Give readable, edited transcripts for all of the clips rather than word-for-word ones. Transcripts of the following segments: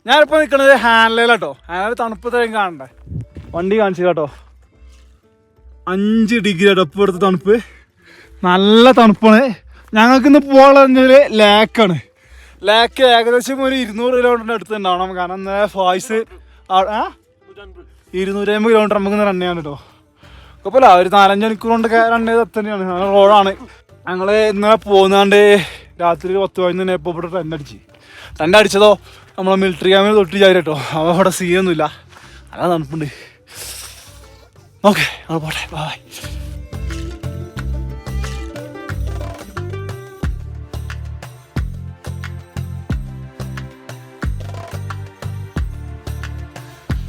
ഞാനിപ്പോൾ നിൽക്കുന്നത് ഹാൻഡ്ലേലാട്ടോ. ഹാൻഡ്ലേൽ തണുപ്പ് തരം കാണണ്ടേ, വണ്ടി കാണിച്ചു കേട്ടോ. 5 ഡിഗ്രി ഡപ്പ് എടുത്ത തണുപ്പ്, നല്ല തണുപ്പാണ്. ഞങ്ങൾക്ക് ഇന്ന് പോകാൻ ലേക്കാണ്. ലേക്ക് ഏകദേശം ഒരു 200 കിലോമീറ്ററിൻ്റെ അടുത്ത് ഉണ്ടാവണം. കാരണം ഫായ്സ് 250 കിലോമീറ്റർ നമുക്ക് റൺ ചെയ്യാൻ കേട്ടോ. കുഴപ്പമില്ല, ഒരു 4-5 മണിക്കൂർ കൊണ്ടൊക്കെ റൺ ചെയ്ത് എത്തന്നെയാണ്. ഞങ്ങൾ റോഡാണ്. ഞങ്ങൾ ഇന്നലെ പോകുന്നാണ്ട് രാത്രി 10 കഴിഞ്ഞ് ഇപ്പോൾ ഇവിടെ ടെൻ്റ് അടിച്ചതോ നമ്മളെ മിലിറ്ററി ക്യാമ്പിൽ തൊട്ട് ചാരി കേട്ടോ. അവ അവിടെ സീനൊന്നുമില്ല, നല്ല തണുപ്പുണ്ട്. ഓക്കെ, ഞങ്ങൾ പോട്ടെ, ബൈ.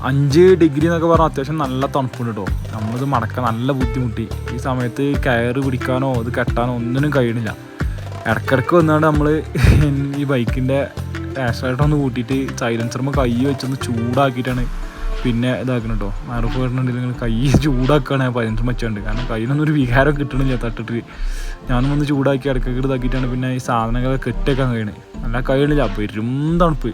5 ഡിഗ്രി എന്നൊക്കെ പറഞ്ഞാൽ അത്യാവശ്യം നല്ല തണുപ്പുണ്ട് കേട്ടോ. നമ്മളിത് മടക്കാൻ നല്ല ബുദ്ധിമുട്ടി. ഈ സമയത്ത് കയറ് പിടിക്കാനോ ഇത് കെട്ടാനോ ഒന്നിനും കഴിയണില്ല. ഇടയ്ക്കിടയ്ക്ക് വന്നുകൊണ്ട് നമ്മൾ ഈ ബൈക്കിൻ്റെ ഡാഷ്ലൈറ്റൊന്ന് കൂട്ടിയിട്ട് സൈലൻസറുമ്പോൾ കൈ വെച്ചൊന്ന് ചൂടാക്കിയിട്ടാണ് പിന്നെ ഇതാക്കണം കേട്ടോ. മറുപ്പ് വരുന്നുണ്ടെങ്കിൽ നിങ്ങൾ കൈ ചൂടാക്കുകയാണ് സൈലൻസർ വെച്ചുകൊണ്ട്. കാരണം കയ്യിലൊന്നും ഒരു വികാരം കിട്ടണില്ല തട്ടിട്ട്. ഞാനും ഒന്ന് ചൂടാക്കി ഇടയ്ക്കൊക്കെ ഇതാക്കിയിട്ടാണ് പിന്നെ ഈ സാധനങ്ങളൊക്കെ കെട്ടിയേക്കാൻ കഴിയണത്. നല്ല കഴിയണില്ല, പെരും തണുപ്പ്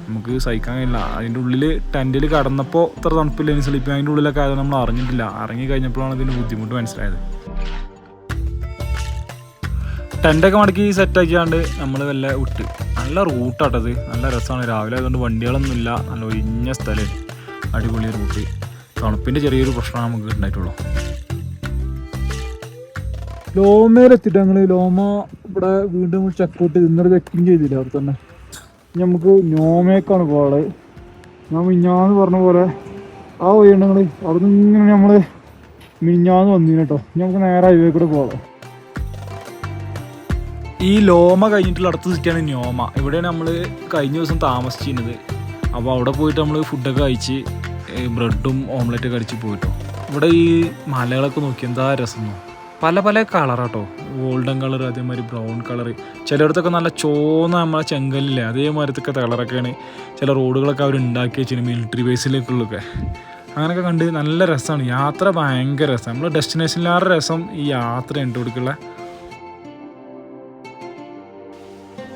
നമുക്ക് സഹിക്കാൻ കഴിയില്ല. അതിൻ്റെ ഉള്ളിൽ ടെൻറ്റിൽ കടന്നപ്പോൾ ഇത്ര തണുപ്പില്ല. ഇനി സ്ലീപ്പിംഗ് അതിൻ്റെ ഉള്ളിലൊക്കെ ആയത് നമ്മൾ അറിഞ്ഞിട്ടില്ല. ഇറങ്ങി കഴിഞ്ഞപ്പോഴാണ് ഇതിൻ്റെ ബുദ്ധിമുട്ട് മനസ്സിലായത്. ടെൻ്റൊക്കെ മടക്കി സെറ്റാക്കിയാണ്ട് നമ്മൾ വല്ല വിട്ട്. നല്ല റൂട്ടാട്ടത്, നല്ല രസമാണ്. രാവിലെ ആയതുകൊണ്ട് വണ്ടികളൊന്നുമില്ല, നല്ല ഒഴിഞ്ഞ സ്ഥലം, അടിപൊളി റൂട്ട്. തണുപ്പിൻ്റെ ചെറിയൊരു പ്രശ്നമാണ് നമുക്ക് ഉണ്ടായിട്ടുള്ളൂ. ലോമയിലെത്തിയിട്ട് ഞങ്ങൾ ലോമ ഇവിടെ വീണ്ടും ചെക്കൗട്ട് ഇന്നലെ ചെക്കിങ് ചെയ്തില്ല. അവിടെ തന്നെ നമുക്ക് നോമേക്കാണ് പോകാനുള്ളത്. ഞാൻ മിഞ്ഞാന്ന് പറഞ്ഞ പോലെ ആ വഴിയുണ്ടെങ്കിൽ അവിടെ നിന്ന് ഇങ്ങനെ നമ്മൾ മിഞ്ഞാന്ന് വന്നിന് കേട്ടോ. നമുക്ക് നേരെ ഹൈവേ കൂടെ പോകാം. ഈ ലോമ കഴിഞ്ഞിട്ടുള്ള അടുത്ത സിറ്റിയാണ് നോമ. ഇവിടെയാണ് നമ്മൾ കഴിഞ്ഞ ദിവസം താമസിച്ചിരുന്നത്. അപ്പോൾ അവിടെ പോയിട്ട് നമ്മൾ ഫുഡൊക്കെ കഴിച്ച് ബ്രെഡും ഓംലെറ്റൊക്കെ അടിച്ച് പോയിട്ടോ. ഇവിടെ ഈ മലകളൊക്കെ നോക്കി എന്താ രസം. പല പല കളറാട്ടോ, ഗോൾഡൻ കളർ, അതേമാതിരി ബ്രൗൺ കളർ, ചിലയിടത്തൊക്കെ നല്ല ചോന്ന നമ്മളെ ചെങ്കല്ലില്ലേ അതേമാതിരത്തൊക്കെ കളറൊക്കെയാണ് ചില റോഡുകളൊക്കെ അവർ ഉണ്ടാക്കി വെച്ചിരുന്നു മിലിറ്ററി ബേസിലേക്കുള്ളൊക്കെ. അങ്ങനെയൊക്കെ കണ്ട് നല്ല രസമാണ്. യാത്ര ഭയങ്കര രസം. നമ്മൾ ഡെസ്റ്റിനേഷനിലേറെ രസം ഈ യാത്ര ഉണ്ട് കൊടുക്കുള്ള.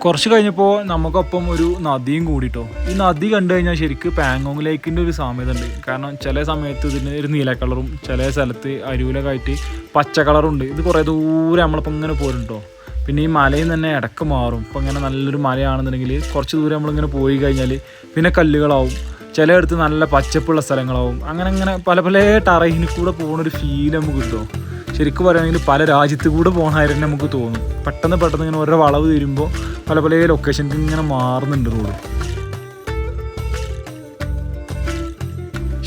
കുറച്ച് കഴിഞ്ഞപ്പോൾ നമുക്കൊപ്പം ഒരു നദിയും കൂടിട്ടോ. ഈ നദി കണ്ടു കഴിഞ്ഞാൽ ശരിക്കും പാങ്ങോങ് ലേക്കിൻ്റെ ഒരു സാമ്യത ഉണ്ട്. കാരണം ചില സമയത്ത് ഇതിന് ഒരു നീല കളറും ചില സ്ഥലത്ത് അരുവിലൊക്കെ ആയിട്ട് പച്ച കളറുണ്ട്. ഇത് കുറേ ദൂരെ നമ്മളിപ്പോൾ ഇങ്ങനെ പോരുന്നുണ്ടോ. പിന്നെ ഈ മലയിൽ തന്നെ ഇടക്ക് മാറും. ഇപ്പം ഇങ്ങനെ നല്ലൊരു മലയാണെന്നുണ്ടെങ്കിൽ കുറച്ച് ദൂരം നമ്മളിങ്ങനെ പോയി കഴിഞ്ഞാൽ പിന്നെ കല്ലുകളാവും, ചിലയിടത്ത് നല്ല പച്ചപ്പുള്ള സ്ഥലങ്ങളാവും. അങ്ങനെ പല പല ടറൈനിൽ കൂടെ പോകുന്നൊരു ഫീൽ നമുക്ക് കിട്ടുമോ. ശരിക്കും പറയുകയാണെങ്കിൽ പല രാജ്യത്ത് കൂടെ പോകുന്നതായിരുന്നു നമുക്ക് തോന്നും. പെട്ടെന്ന് ഇങ്ങനെ ഓരോ വളവ് തീരുമ്പോൾ പല പല ലൊക്കേഷനിൽ ഇങ്ങനെ മാറുന്നുണ്ട് റോഡ്.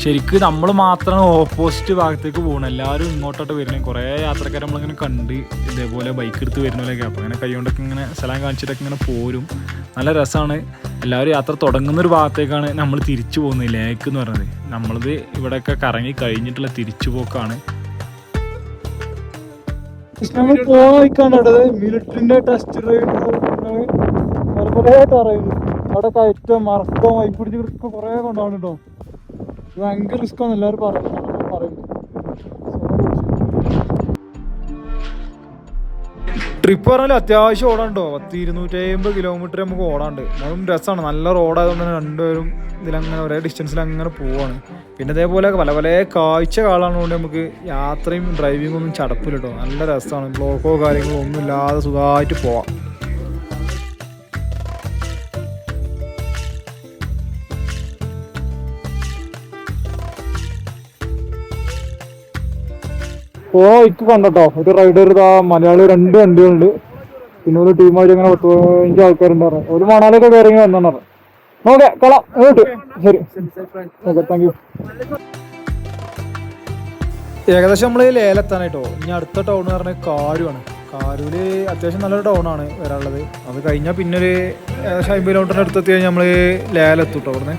ശരിക്കും നമ്മൾ മാത്രം ഓപ്പോസിറ്റ് ഭാഗത്തേക്ക് പോകണം. എല്ലാവരും ഇങ്ങോട്ടോട്ട് വരുന്നത്. കുറേ യാത്രക്കാർ നമ്മളിങ്ങനെ കണ്ട് ഇതേപോലെ ബൈക്ക് എടുത്ത് വരുന്നവരൊക്കെ. അപ്പോൾ അങ്ങനെ കൈകൊണ്ടൊക്കെ ഇങ്ങനെ സ്ഥലം കാണിച്ചിട്ടൊക്കെ ഇങ്ങനെ പോരും. നല്ല രസമാണ്. എല്ലാവരും യാത്ര തുടങ്ങുന്നൊരു ഭാഗത്തേക്കാണ് നമ്മൾ തിരിച്ചു പോകുന്നത്, ലേക്ക് എന്ന് പറയുന്നത്. നമ്മളിത് ഇവിടെയൊക്കെ കറങ്ങി കഴിഞ്ഞിട്ടുള്ള തിരിച്ചു പോക്കാണ്. നമ്മൾ പോയിക്കാണ്ടത് മിലിറ്ററിന്റെ ടെസ്റ്റ് അവിടെ കയറ്റം മറക്കം വൈപ്പിടിച്ച് കുറെ കൊണ്ടാണ് കേട്ടോ. ഭയങ്കര റിസ്ക്കാണ് എല്ലാവരും പറയുന്നത്. ട്രിപ്പ് പറഞ്ഞാൽ അത്യാവശ്യം ഓടാണ്ടോ. 250 കിലോമീറ്റർ നമുക്ക് ഓടാണ്ട്. അതും രസമാണ്. നല്ല റോഡായതുകൊണ്ട് തന്നെ രണ്ടുപേരും ഇതിലങ്ങനെ ഒരേ ഡിസ്റ്റൻസിൽ അങ്ങനെ പോവാണ്. പിന്നെ ഇതേപോലെ പല പല കാഴ്ച കാണാനുകൊണ്ട് നമുക്ക് യാത്രയും ഡ്രൈവിങ്ങും ഒന്നും ചടപ്പില്ല കേട്ടോ. നല്ല രസമാണ്. ബ്ലോക്കോ കാര്യങ്ങളോ ഒന്നും ഇല്ലാതെ സുഖമായിട്ട് പോവാം. ഇക്ക് കണ്ടോ ഒരു റൈഡർ മലയാളി 2 വണ്ടികളുണ്ട്. പിന്നെ ഒരു ടീമായിട്ട് അങ്ങനെ 10-15 ആൾക്കാരുണ്ടായിരുന്നു. ഒരു മണാലൊക്കെ കയറി വന്നാണ്. ഓക്കെ കളാം ഇങ്ങോട്ട്. ശരി, ഓക്കെ, താങ്ക് യു. ഏകദേശം നമ്മൾ ലേലെത്താനായിട്ടോ. ഇനി അടുത്ത ടൗൺ എന്ന് പറഞ്ഞാൽ കാരുവാണ്. കാരൂര് അത്യാവശ്യം നല്ലൊരു ടൗണാണ് വരാനുള്ളത്. അത് കഴിഞ്ഞാൽ പിന്നെ ഒരു ഏകദേശം 50 കിലോമീറ്ററിൻ്റെ അടുത്തെത്തി കഴിഞ്ഞാൽ നമ്മൾ ലേലെത്തും കേട്ടോ. അവിടുന്ന്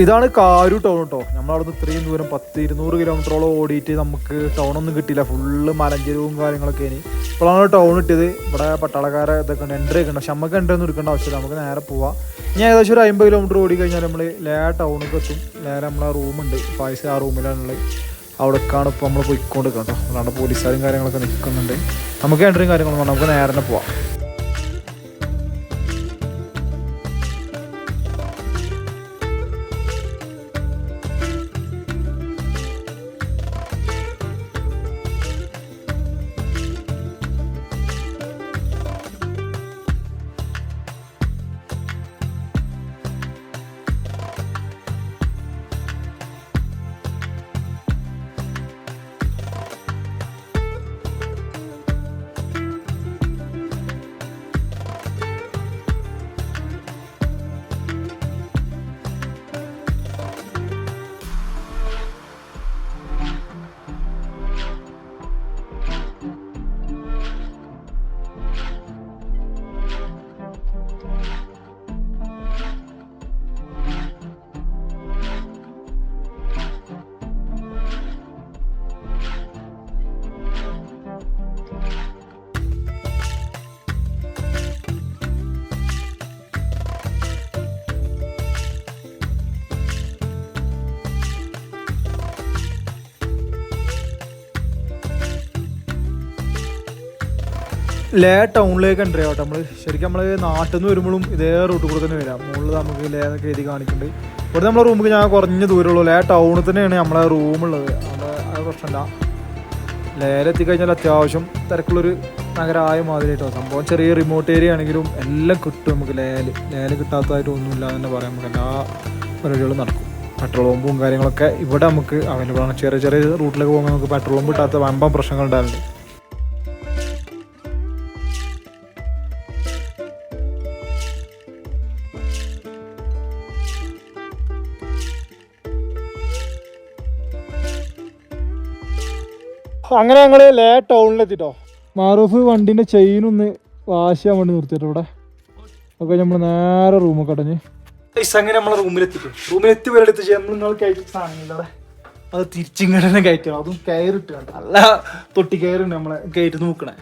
ഇതാണ് കാരു ടൗൺ കേട്ടോ. നമ്മളവിടുന്ന് ഇത്രയും ദൂരം 10-200 കിലോമീറ്ററോളം ഓടിയിട്ട് നമുക്ക് ടൗണൊന്നും കിട്ടിയില്ല. ഫുള്ള് മലഞ്ചെരുവും കാര്യങ്ങളൊക്കെ ഇനി ഇപ്പോഴാണ് ടൗൺ കിട്ടിയത്. ഇവിടെ പട്ടാളക്കാരെ ഇതൊക്കെ ഉണ്ട്, എൻട്രി ഒക്കെ ഉണ്ട്. പക്ഷെ നമുക്ക് എൻട്രി ഒന്നും എടുക്കേണ്ട ആവശ്യമില്ല, നമുക്ക് നേരെ പോവാം. ഇനി ഏകദേശം ഒരു 50 കിലോമീറ്റർ ഓടി കഴിഞ്ഞാൽ നമ്മൾ ടൗണിലേക്ക് എത്തും. നേരെ നമ്മളെ റൂമുണ്ട്, ഫായ്സ് ആ റൂമിലാണുള്ളത്. അവിടേക്കാണ് ഇപ്പോൾ നമ്മൾ പോയിക്കൊണ്ട് കേട്ടോ. അല്ലാണ്ട് പോലീസുകാരും കാര്യങ്ങളൊക്കെ നിൽക്കുന്നുണ്ട്. നമുക്ക് എൻട്രിയും കാര്യങ്ങളൊന്നും വേണം, നമുക്ക് നേരെ തന്നെ പോവാം. ലേ ടൗണിലേക്ക് എൻ്റർ ചെയ്യാം കേട്ടോ. നമ്മൾ ശരിക്കും നമ്മൾ നാട്ടിൽ നിന്ന് വരുമ്പോഴും ഇതേ റൂട്ടിൽ കൂടെ തന്നെ വരാം. മുകളിൽ നമുക്ക് ലേ എന്നൊക്കെ എഴുതി കാണിക്കുന്നുണ്ട്. ഇവിടെ നമ്മളെ റൂമിൽ ഞാൻ കുറഞ്ഞ ദൂരമുള്ളൂ. ലേ ടൗണിൽ തന്നെയാണ് നമ്മളെ റൂമുള്ളത്. അവിടെ അത് പ്രശ്നമില്ല. ലേലെത്തിക്കഴിഞ്ഞാൽ അത്യാവശ്യം തിരക്കുള്ളൊരു നഗരമായ മാതിരി കേട്ടോ. സംഭവം ചെറിയ റിമോട്ട് ഏരിയ ആണെങ്കിലും എല്ലാം കിട്ടും നമുക്ക്. ലേല് കിട്ടാത്തതായിട്ട് ഒന്നുമില്ല എന്ന് തന്നെ പറയാം. നമുക്ക് എല്ലാ പരിപാടികളും നടക്കും. പെട്രോൾ പമ്പും കാര്യങ്ങളൊക്കെ ഇവിടെ നമുക്ക് അവൈലബിൾ ആണ്. ചെറിയ ചെറിയ റൂട്ടിലേക്ക് പോകുമ്പോൾ നമുക്ക് പെട്രോൾ പമ്പ് കിട്ടാത്ത വമ്പൻ പ്രശ്നങ്ങൾ ഉണ്ടാകുന്നുണ്ട്. അങ്ങനെ ഞങ്ങൾ ലേ ടൗണിലെത്തിട്ടോ. മാറൂഫ് വണ്ടിൻ്റെ ചെയിനൊന്ന് വാഷ് ചെയ്യാൻ വേണ്ടി നിർത്തിട്ടോ ഇവിടെ. ഒക്കെ നമ്മൾ നേരെ റൂമൊക്കെ അടഞ്ഞ് അങ്ങനെ നമ്മളെ റൂമിലെത്തി വരെടുത്ത് നമ്മൾ നിങ്ങൾ കയറ്റി സാധനങ്ങളില്ല അവിടെ. അത് തിരിച്ചിങ്ങനെ തന്നെ കയറ്റണം. അതും കയറിട്ട് കണ്ടോ, നല്ല തൊട്ടി കയറുണ്ട് നമ്മളെ കയറ്റി നോക്കണേ.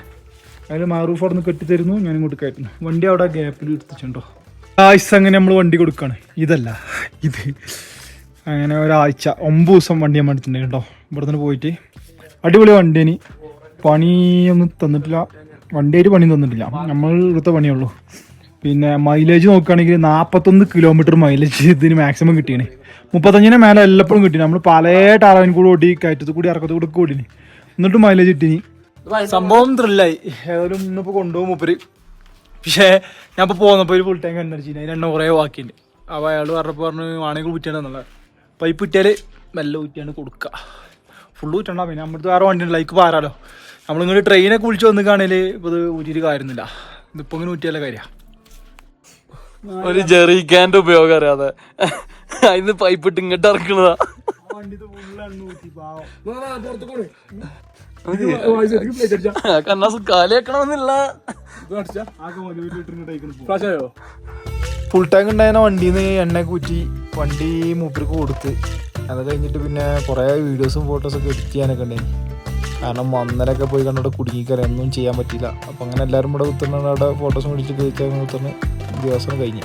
അതിൽ മാറൂഫ് അവിടെ നിന്ന് കെട്ടിത്തരുന്നു, ഞാൻ ഇങ്ങോട്ട് കയറ്റുന്നു. വണ്ടി അവിടെ ഗ്യാപ്പിൽ എടുത്തിട്ടുണ്ടോ. ആഴ്ച അങ്ങനെ നമ്മൾ വണ്ടി കൊടുക്കുകയാണ്. ഇതല്ല ഇത്. അങ്ങനെ ഒരാഴ്ച 9 ദിവസം വണ്ടി ഞാൻ എടുത്തിട്ടുണ്ട് കേട്ടോ. ഇവിടെ നിന്ന് പോയിട്ട് അടിപൊളി വണ്ടിന് പണിയൊന്നും തന്നിട്ടില്ല. വണ്ടിയായിട്ട് പണി തന്നിട്ടില്ല, നമ്മൾ എടുത്ത പണിയുള്ളൂ. പിന്നെ മൈലേജ് നോക്കുകയാണെങ്കിൽ 41 കിലോമീറ്റർ മൈലേജ് ഇതിന് മാക്സിമം കിട്ടിയാണ്. 35 മേലെ എല്ലപ്പോഴും കിട്ടി. നമ്മൾ പല ടാളവിൻ കൂടെ ഓടി, കയറ്റത്ത് കൂടി ഇറക്കത്ത് കൂടെ ഒക്കെ ഓടിന്, എന്നിട്ട് മൈലേജ് കിട്ടിനി. സംഭവം ത്രില്ലായി. ഏതായാലും ഇന്നിപ്പോൾ കൊണ്ടുപോകും മൂപ്പര്. പക്ഷേ ഞാൻ ഇപ്പോൾ പോകുന്നപ്പോൾ ഒരു ഫുൾ ടാങ്ക് എണ്ണടിച്ചിന്. അതിന് എണ്ണ കുറേ ബാക്കിയുണ്ട്. അപ്പോൾ അയാൾ പറഞ്ഞു ആണെങ്കിൽ ഊറ്റിയാണെന്നുള്ള പൈപ്പ് ഊറ്റിയാൽ മെല്ലെ ഊറ്റിയാണ് കൊടുക്കുക. ഫുള്ള് ഊറ്റണ്ട. പിന്നെ നമ്മുടെ വേറെ വണ്ടി ഉണ്ടല്ലോ, ലൈക്ക് പാരാലോ. നമ്മളിങ്ങോട്ട് ട്രെയിനൊക്കെ വിളിച്ച് വന്ന് കാണല് ഇപ്പോൾ ഇത് ഊറ്റിയിട്ട് കാര്യമൊന്നുമില്ല. ഇതിപ്പോൾ ഇങ്ങനെ ഊറ്റിയാലേ കാര്യമാണ്. ഒരു ജെറിക്കാൻ്റെ ഉപയോഗം അറിയാതെ അതിന് പൈപ്പ് ഇട്ട് ഇങ്ങോട്ട് ഇറക്കണതാ. കാലിയാക്കണമെന്നില്ല. ഫുൾ ടാങ്ക് ഉണ്ടായിരുന്ന വണ്ടിയിൽ നിന്ന് എണ്ണ കൂറ്റി വണ്ടി മൂപ്പർക്ക് കൊടുത്ത്. അത് കഴിഞ്ഞിട്ട് പിന്നെ കുറേ വീഡിയോസും ഫോട്ടോസൊക്കെ എഡിറ്റ് ചെയ്യാനൊക്കെ ഉണ്ടായി. കാരണം മന്നലൊക്കെ പോയി കണ്ടോടെ കുടുങ്ങിക്കറി ഒന്നും ചെയ്യാൻ പറ്റിയില്ല. അപ്പം അങ്ങനെ എല്ലാവരും ഇവിടെ കുത്തുന്ന അവിടെ ഫോട്ടോസും പിടിച്ച് കഴിച്ചാൽ കുത്തുന്ന ദിവസം കഴിഞ്ഞു.